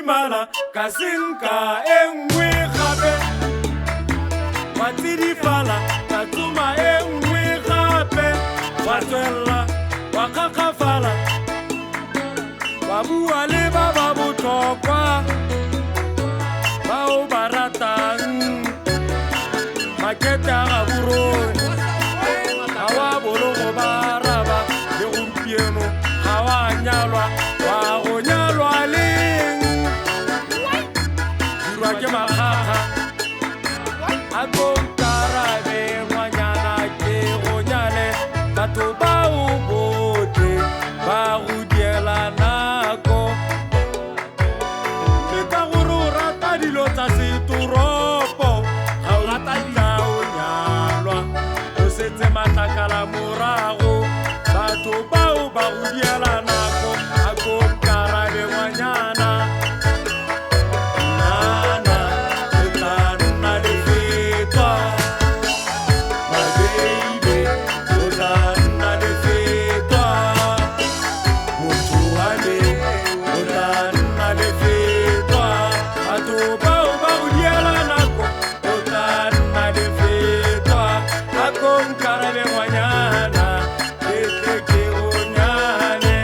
tsidimala ka senka e nngwe gape wa tsidifala ka tsoma e nngwe gape wa tswella wa kakafala wa bua le ba ba botlhokwa bao ba ratang makete a gaborone ga wa bologo ba raba le gompieno ga wa nyalwa wa go nyalwa leng dirwa ke makgakga a konkarabe ngwanyana ke go nyale batho bao botlhe ba go diela nako ke ka gore o rata dilo tsa setoropo ga o rata dila o nyalwa o setse matlakala morago batho bao ba go diela nako a konkarabe ngwanyana nana o tla nna le fetwa mabebe o tla nna le fetwa motho wa me o tla nna le fetwa batho bao ba go diela nako o tla nna le fetwa a konkarabe ngwanyana ketle ke go nyale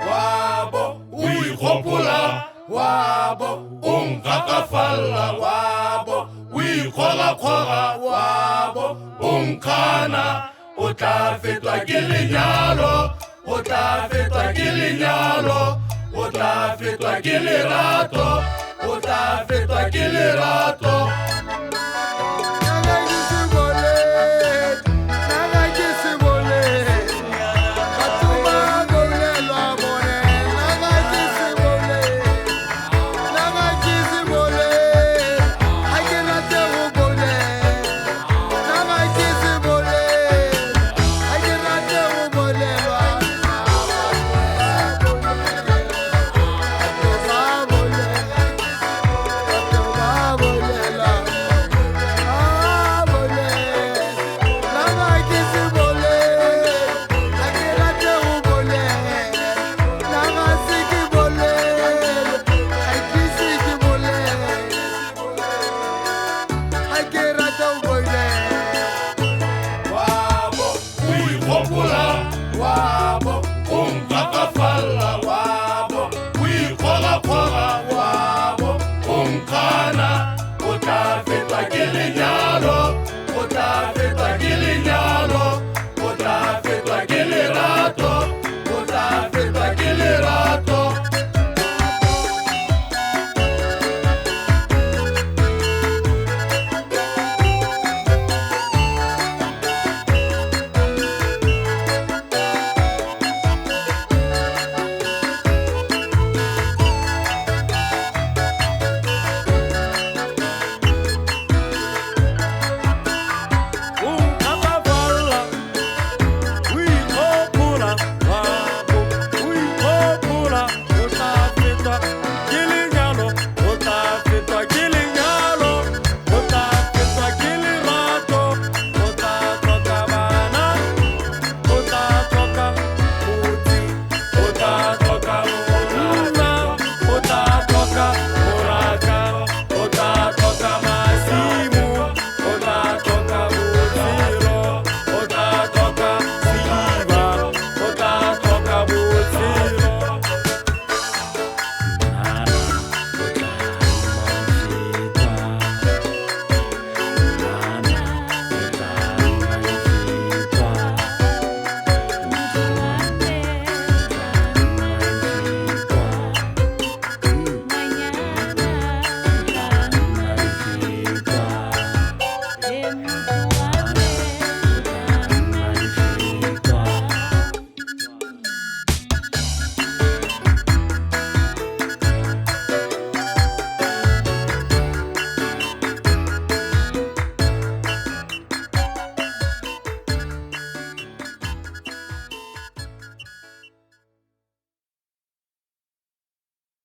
wabo o ikgopola wabo o nkakafalla wabo o ikgogakgoga wabo o nkgana o tla fetwa ke lenyalo o tla fetwa ke lenyalo o tla fetwa ke lerato o tla fetwa ke lerato wabo o ikgopola wabo o nkakafalla wabo o ikgogakgoga wabo o nkgana o tla fetwa ke lenyalo o tla fetwa ke lenyalo o tla fetwa ke lerato o tla fetwa ke lerato